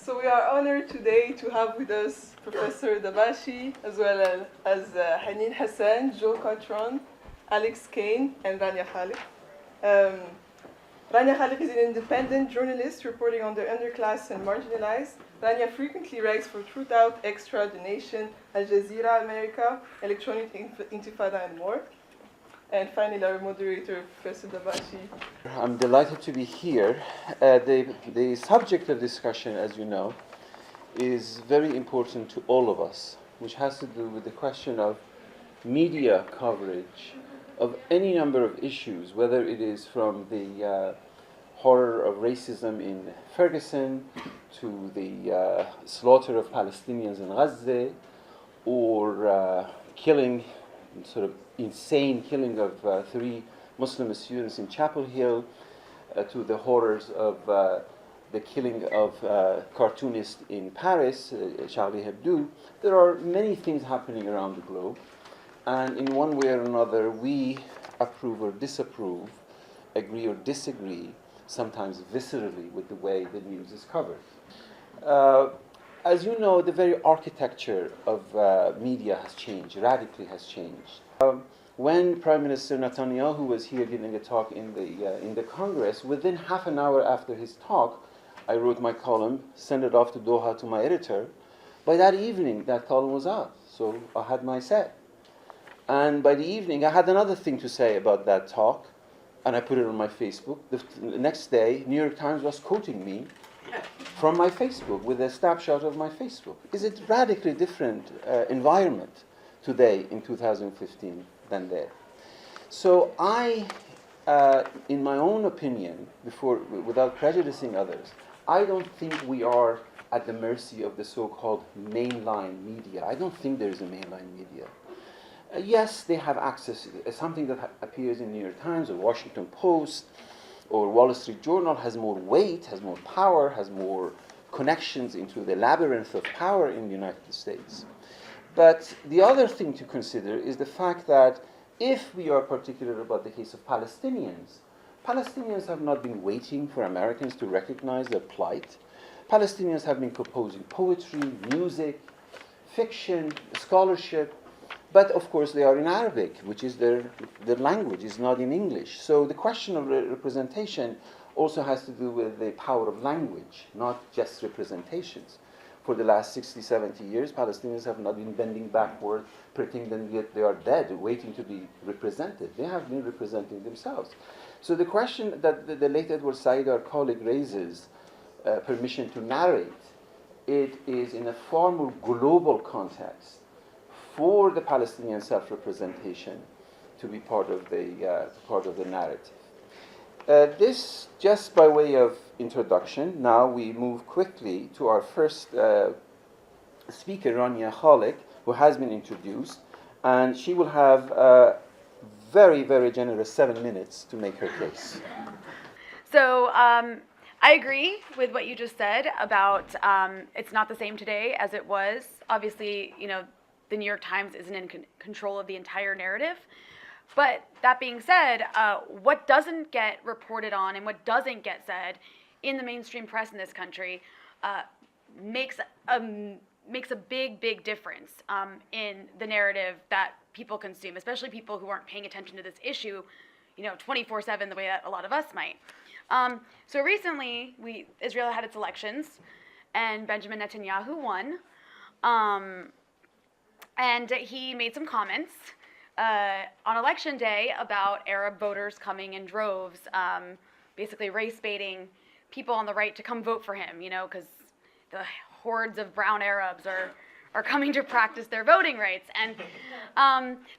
So we are honored today to have with us Professor Dabashi, as well as Hanin Hassan, Joe Cotron, Alex Kane, and Rania Khalek. Rania Khalek is an independent journalist reporting on the underclass and marginalized. Rania frequently writes for Truthout, Extra, The Nation, Al Jazeera America, Electronic Intifada, and more. And finally, our moderator, Professor Dabashi. I'm delighted to be here. The subject of discussion, as you know, is very important to all of us, which has to do with the question of media coverage of any number of issues, whether it is from the horror of racism in Ferguson to the slaughter of Palestinians in Gaza, or killing, sort of insane killing of 3 Muslim students in Chapel Hill, to the horrors of the killing of cartoonists in Paris, Charlie Hebdo. There are many things happening around the globe, and in one way or another we approve or disapprove, agree or disagree, sometimes viscerally, with the way the news is covered. As you know, the very architecture of media has changed, radically has changed. When Prime Minister Netanyahu was here giving a talk in the Congress, within half an hour after his talk, I wrote my column, sent it off to Doha to my editor. By that evening, that column was out, so I had my say. And by the evening, I had another thing to say about that talk, and I put it on my Facebook. The next day, New York Times was quoting me from my Facebook with a snapshot of my Facebook. Is it radically different environment today in 2015 than there? So I, in my own opinion, without prejudicing others, I don't think we are at the mercy of the so-called mainline media. I don't think there is a mainline media. Yes, they have access. Something that appears in New York Times or Washington Post or Wall Street Journal has more weight, has more power, has more connections into the labyrinth of power in the United States. But the other thing to consider is the fact that if we are particular about the case of Palestinians have not been waiting for Americans to recognize their plight. Palestinians have been composing poetry, music, fiction, scholarship, but of course they are in Arabic, which is their language, is not in English. So the question of representation also has to do with the power of language, not just representations. For the last 60, 70 years, Palestinians have not been bending backward, pretending that they are dead, waiting to be represented. They have been representing themselves. So the question that the late Edward Said, our colleague, raises, permission to narrate, it is in a far more global context for the Palestinian self-representation to be part of the narrative. This just by way of introduction. Now we move quickly to our first speaker, Rania Khalek, who has been introduced, and she will have very, very generous 7 minutes to make her case. So I agree with what you just said about it's not the same today as it was. Obviously, the New York Times isn't in control of the entire narrative. But that being said, what doesn't get reported on and what doesn't get said in the mainstream press in this country makes a big, big difference in the narrative that people consume, especially people who aren't paying attention to this issue, 24/7 the way that a lot of us might. So recently, Israel had its elections, and Benjamin Netanyahu won, and he made some comments on election day about Arab voters coming in droves, basically race baiting people on the right to come vote for him, because the hordes of brown Arabs are coming to practice their voting rights. And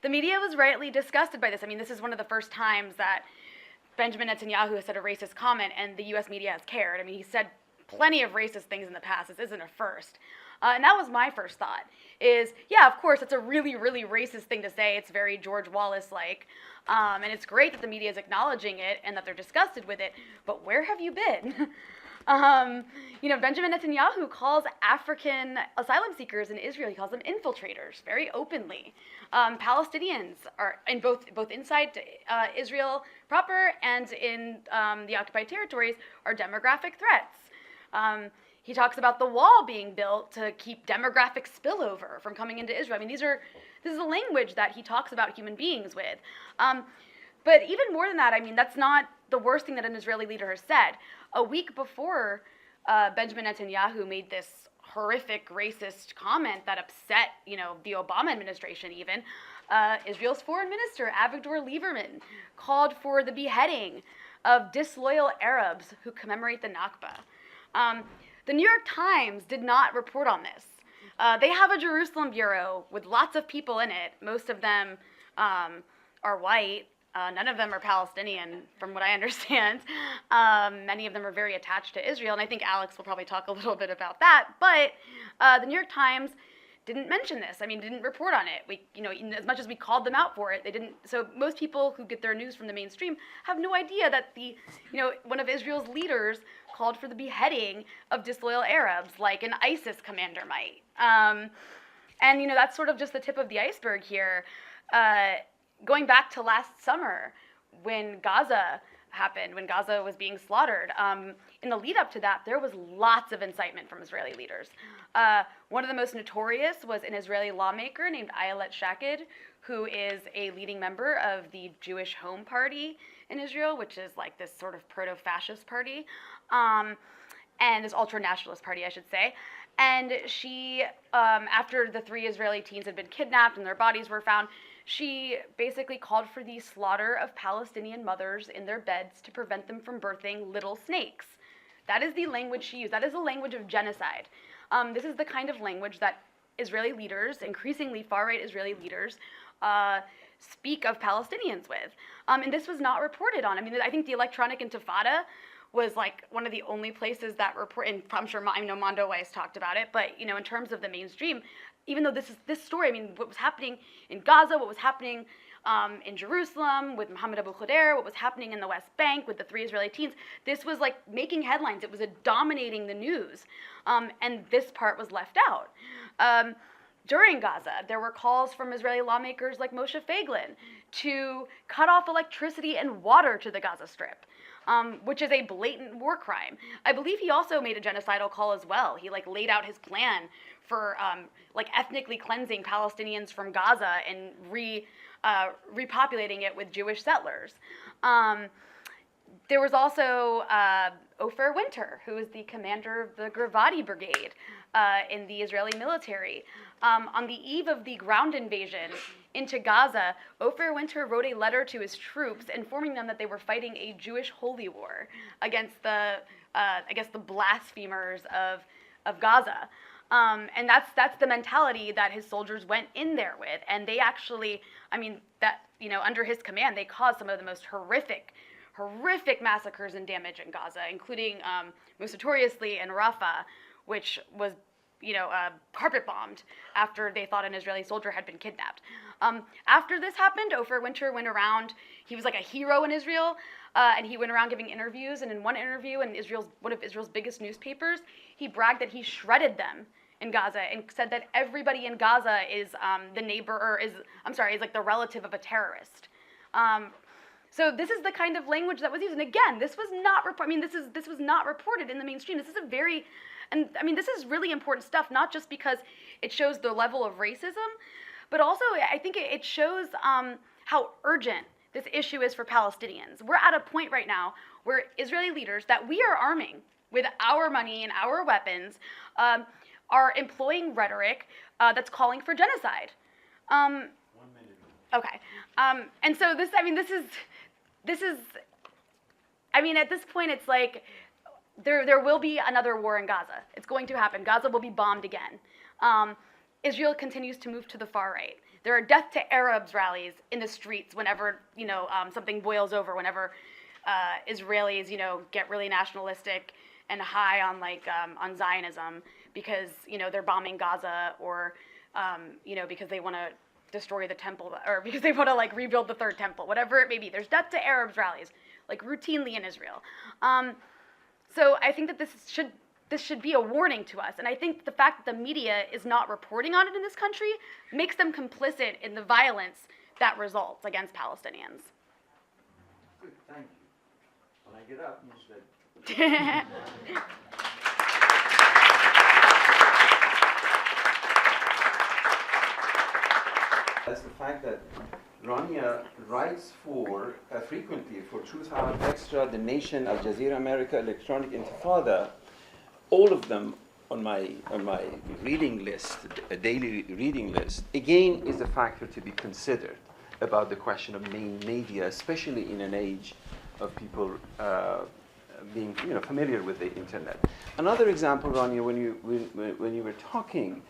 the media was rightly disgusted by this. I mean, this is one of the first times that Benjamin Netanyahu has said a racist comment and the U.S. media has cared. I mean, he said plenty of racist things in the past. This isn't a first. And that was my first thought, is, yeah, of course, it's a really, really racist thing to say. It's very George Wallace-like. And it's great that the media is acknowledging it and that they're disgusted with it. But where have you been? Benjamin Netanyahu calls African asylum seekers in Israel, he calls them infiltrators, very openly. Palestinians are, in both inside Israel proper and in the occupied territories, are demographic threats. He talks about the wall being built to keep demographic spillover from coming into Israel. I mean, this is a language that he talks about human beings with. But even more than that, I mean, that's not the worst thing that an Israeli leader has said. A week before Benjamin Netanyahu made this horrific racist comment that upset, the Obama administration even, Israel's foreign minister, Avigdor Lieberman, called for the beheading of disloyal Arabs who commemorate the Nakba. The New York Times did not report on this. They have a Jerusalem bureau with lots of people in it. Most of them are white. None of them are Palestinian, from what I understand. Many of them are very attached to Israel, and I think Alex will probably talk a little bit about that. But the New York Times didn't mention this. I mean, didn't report on it. We, as much as we called them out for it, they didn't. So most people who get their news from the mainstream have no idea that one of Israel's leaders called for the beheading of disloyal Arabs, like an ISIS commander might. And that's sort of just the tip of the iceberg here. Going back to last summer, when Gaza happened, when Gaza was being slaughtered, in the lead up to that, there was lots of incitement from Israeli leaders. One of the most notorious was an Israeli lawmaker named Ayelet Shaked, who is a leading member of the Jewish Home Party in Israel, which is like this sort of proto-fascist party, and this ultra-nationalist party, I should say. And she, after the 3 Israeli teens had been kidnapped and their bodies were found, she basically called for the slaughter of Palestinian mothers in their beds to prevent them from birthing little snakes. That is the language she used. That is the language of genocide. This is the kind of language that Israeli leaders, increasingly far-right Israeli leaders, speak of Palestinians with. And this was not reported on. I mean, I think the Electronic Intifada was like one of the only places that report, and I'm sure Mondo Weiss talked about it, but in terms of the mainstream, even though this story, I mean, what was happening in Gaza, what was happening in Jerusalem with Mohammed Abu Khader, what was happening in the West Bank with the 3 Israeli teens, this was like making headlines. It was dominating the news, and this part was left out. During Gaza, there were calls from Israeli lawmakers like Moshe Feiglin to cut off electricity and water to the Gaza Strip, which is a blatant war crime. I believe he also made a genocidal call as well. He laid out his plan for ethnically cleansing Palestinians from Gaza and repopulating it with Jewish settlers. There was also Ofer Winter, who is the commander of the Gravati Brigade in the Israeli military. On the eve of the ground invasion into Gaza, Ofer Winter wrote a letter to his troops informing them that they were fighting a Jewish holy war against the blasphemers of Gaza. And that's the mentality that his soldiers went in there with. And they actually, under his command, they caused some of the most horrific massacres and damage in Gaza, including most notoriously in Rafah, which was carpet bombed after they thought an Israeli soldier had been kidnapped. After this happened, Ofer Winter went around. He was like a hero in Israel, and he went around giving interviews. And in one interview in one of Israel's biggest newspapers, he bragged that he shredded them in Gaza and said that everybody in Gaza is is like the relative of a terrorist. So this is the kind of language that was used. And again, this was not this was not reported in the mainstream. This is really important stuff, not just because it shows the level of racism, but also I think it shows how urgent this issue is for Palestinians. We're at a point right now where Israeli leaders that we are arming with our money and our weapons are employing rhetoric that's calling for genocide. 1 minute. Okay. And so this is, at this point, it's like there will be another war in Gaza. It's going to happen. Gaza will be bombed again. Israel continues to move to the far right. There are Death to Arabs rallies in the streets whenever, something boils over, whenever Israelis, get really nationalistic and high on on Zionism because, they're bombing Gaza or, because they want to destroy the temple or because they want to rebuild the third temple, whatever it may be. There's Death to Arabs rallies routinely in Israel. So I think that this should be a warning to us. And I think the fact that the media is not reporting on it in this country makes them complicit in the violence that results against Palestinians. Good, thank you. When I get up, you said... that Rania writes for frequently for Truth Out Extra, The Nation, Al Jazeera America, Electronic Intifada, all of them on my reading list, a daily reading list, again is a factor to be considered about the question of main media, especially in an age of people being familiar with the internet. Another example, Rania, when you were talking,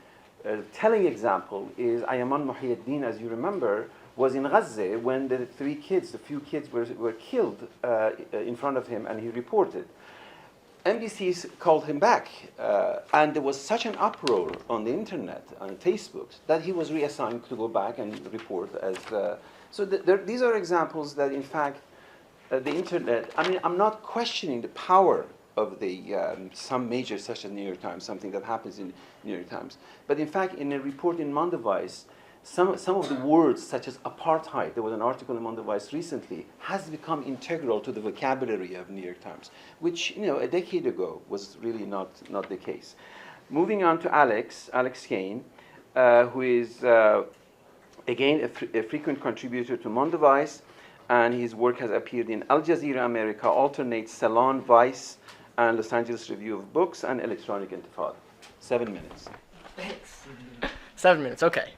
telling example is Ayman Muhyiddin, as you remember, was in Gaza when the few kids were killed in front of him, and he reported. NBC called him back, and there was such an uproar on the internet, on Facebook, that he was reassigned to go back and report as. These are examples that, in fact, the internet. I mean, I'm not questioning the power of the some major, such as New York Times, something that happens in New York Times. But in fact, in a report in Mondevice, some of the words, such as apartheid, there was an article in Mondevice recently, has become integral to the vocabulary of New York Times, which a decade ago was really not the case. Moving on to Alex Kane, who is again a frequent contributor to Mondevice, and his work has appeared in Al Jazeera America, Alternate, Salon, Vice, and Los Angeles Review of Books, and Electronic Intifada. 7 minutes. Thanks. 7 minutes, okay.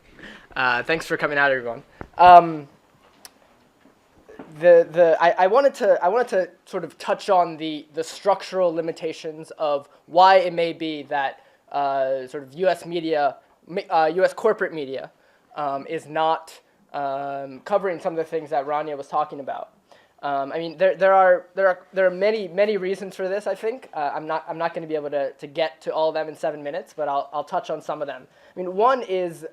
Thanks for coming out, everyone. I wanted to sort of touch on the structural limitations of why it may be that sort of U.S. media, U.S. corporate media, is not covering some of the things that Rania was talking about. I mean, there are many reasons for this. I think I'm not going to be able to get to all of them in 7 minutes, but I'll touch on some of them. I mean, one is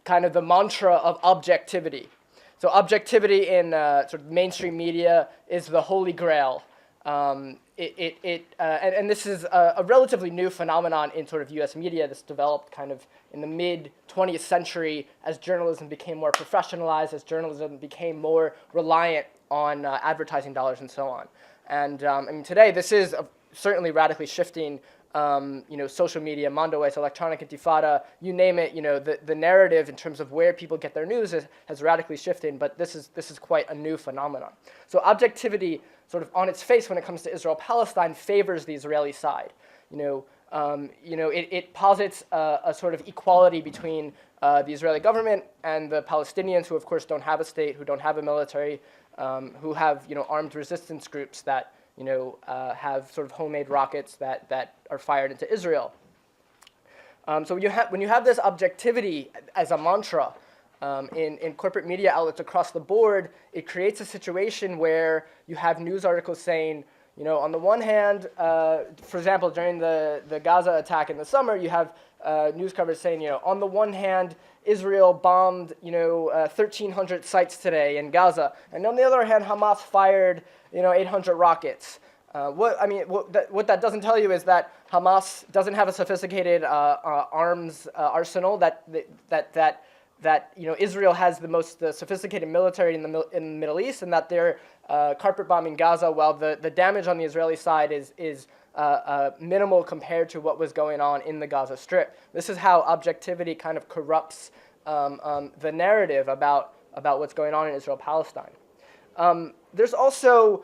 kind of the mantra of objectivity. So objectivity in sort of mainstream media is the holy grail. And this is a relatively new phenomenon in sort of U.S. media. This developed kind of in the mid-20th century as journalism became more professionalized, as journalism became more reliant on advertising dollars and so on. And I mean, today this is certainly radically shifting. Social media, Mondevice, Electronic Intifada, you name it. The narrative in terms of where people get their news has radically shifted. But this is quite a new phenomenon. So objectivity, sort of on its face, when it comes to Israel-Palestine, favors the Israeli side. It posits a sort of equality between the Israeli government and the Palestinians, who of course don't have a state, who don't have a military, who have armed resistance groups that have sort of homemade rockets that are fired into Israel. So when you have this objectivity as a mantra in corporate media outlets across the board, it creates a situation where you have news articles saying, on the one hand, for example, during the Gaza attack in the summer, you have news coverage saying, on the one hand, Israel bombed, 1,300 sites today in Gaza, and on the other hand, Hamas fired, 800 rockets. What that doesn't tell you is that Hamas doesn't have a sophisticated arms arsenal. That Israel has the sophisticated military in the Middle East, and that they're carpet bombing Gaza, while the damage on the Israeli side is minimal compared to what was going on in the Gaza Strip. This is how objectivity kind of corrupts the narrative about what's going on in Israel-Palestine. There's also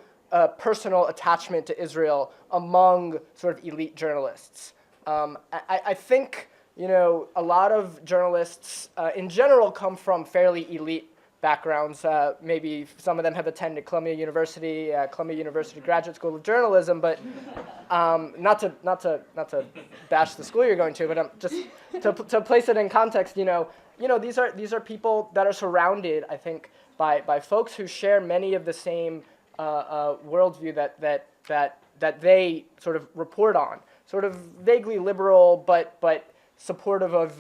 personal attachment to Israel among sort of elite journalists. I think a lot of journalists in general come from fairly elite backgrounds. Maybe some of them have attended Columbia University Graduate School of Journalism, but not to bash the school you're going to, but just to place it in context. These are people that are surrounded, I think, by folks who share many of the same worldview that they sort of report on, sort of vaguely liberal, but supportive of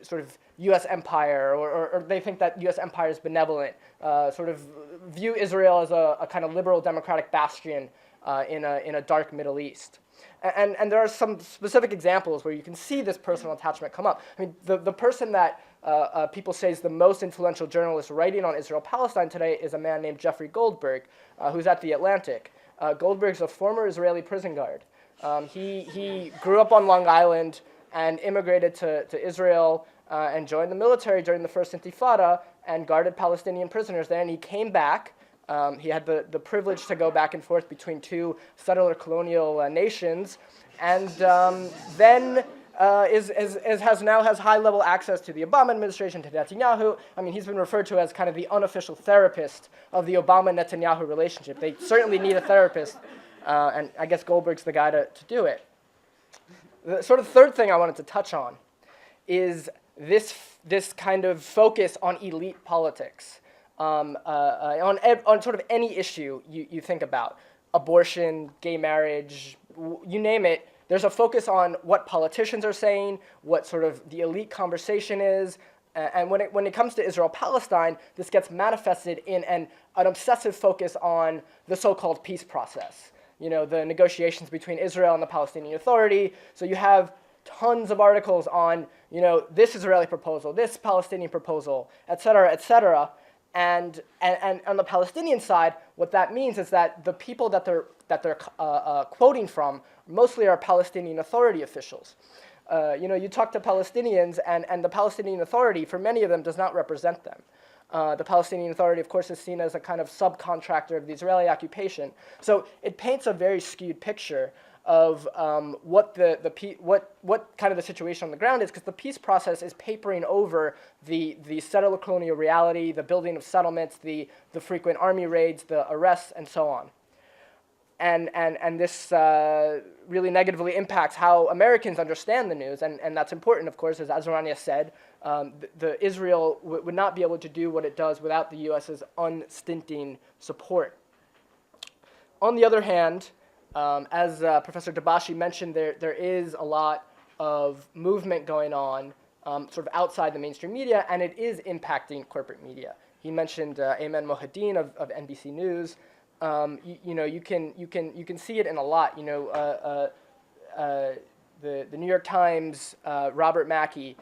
sort of U.S. empire, or they think that U.S. empire is benevolent, sort of view Israel as a kind of liberal democratic bastion in a dark Middle East. And there are some specific examples where you can see this personal attachment come up. I mean, the person that people say is the most influential journalist writing on Israel-Palestine today is a man named Jeffrey Goldberg, who's at The Atlantic. Goldberg's a former Israeli prison guard. He grew up on Long Island and immigrated to Israel and joined the military during the first Intifada, and guarded Palestinian prisoners there, and he came back. He had the privilege to go back and forth between two settler colonial nations, and then has high-level access to the Obama administration, to Netanyahu. I mean, he's been referred to as kind of the unofficial therapist of the Obama-Netanyahu relationship. They certainly need a therapist, and I guess Goldberg's the guy to do it. The sort of third thing I wanted to touch on is this kind of focus on elite politics, on sort of any issue you think about, abortion, gay marriage, you name it. There's a focus on what politicians are saying, what sort of the elite conversation is, and when it comes to Israel-Palestine, this gets manifested in an obsessive focus on the so-called peace process. You know, the negotiations between Israel and the Palestinian Authority. So you have tons of articles on, you know, this Israeli proposal, this Palestinian proposal, et cetera, et cetera. And on the Palestinian side, what that means is that the people that they're quoting from mostly are Palestinian Authority officials. You know, you talk to Palestinians, and the Palestinian Authority, for many of them, does not represent them. The Palestinian Authority, of course, is seen as a kind of subcontractor of the Israeli occupation. So it paints a very skewed picture of what kind of the situation on the ground is, because the peace process is papering over the settler colonial reality, the building of settlements, the frequent army raids, the arrests, and so on. And this really negatively impacts how Americans understand the news, and that's important, of course, as Azrania said. Israel would not be able to do what it does without the U.S.'s unstinting support. On the other hand, as Professor Dabashi mentioned, there is a lot of movement going on sort of outside the mainstream media, and it is impacting corporate media. He mentioned Ayman Mohyeddin of NBC News. You know, you can see it in a lot. You know, the New York Times, Robert Mackey,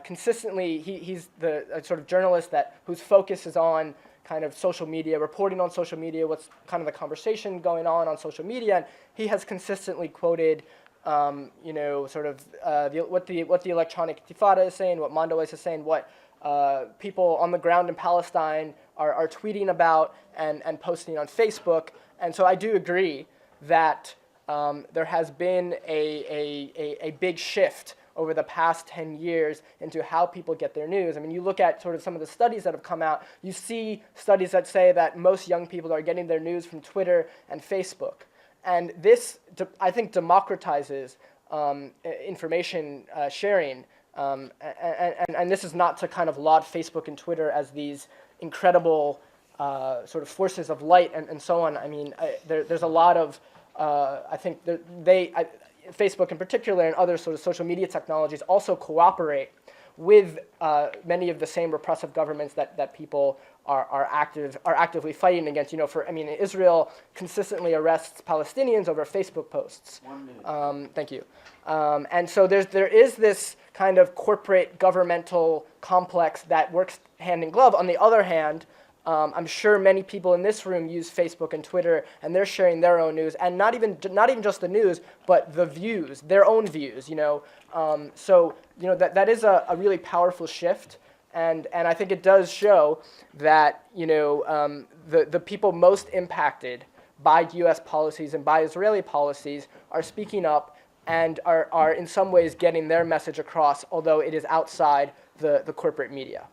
consistently he's the sort of journalist whose focus is on kind of social media, reporting on social media, what's kind of the conversation going on social media, and he has consistently quoted, you know, sort of what the electronic intifada is saying, what Mondoweiss is saying, what people on the ground in Palestine are tweeting about and posting on Facebook. And so I do agree that there has been a big shift over the past 10 years into how people get their news. I mean, you look at sort of some of the studies that have come out, you see studies that say that most young people are getting their news from Twitter and Facebook. And this, I think, democratizes information sharing. And this is not to kind of laud Facebook and Twitter as these incredible sort of forces of light and so on. I mean, there's a lot of, I think, Facebook in particular and other sort of social media technologies also cooperate with many of the same repressive governments that people are actively fighting against. You know, Israel consistently arrests Palestinians over Facebook posts. 1 minute. Thank you. And so there is this kind of corporate governmental complex that works hand in glove. On the other hand, I'm sure many people in this room use Facebook and Twitter, and they're sharing their own news, and not even just the news, but the views, their own views. You know, so you know that is a really powerful shift, and I think it does show that, you know, the people most impacted by U.S. policies and by Israeli policies are speaking up and are in some ways getting their message across, although it is outside the corporate media.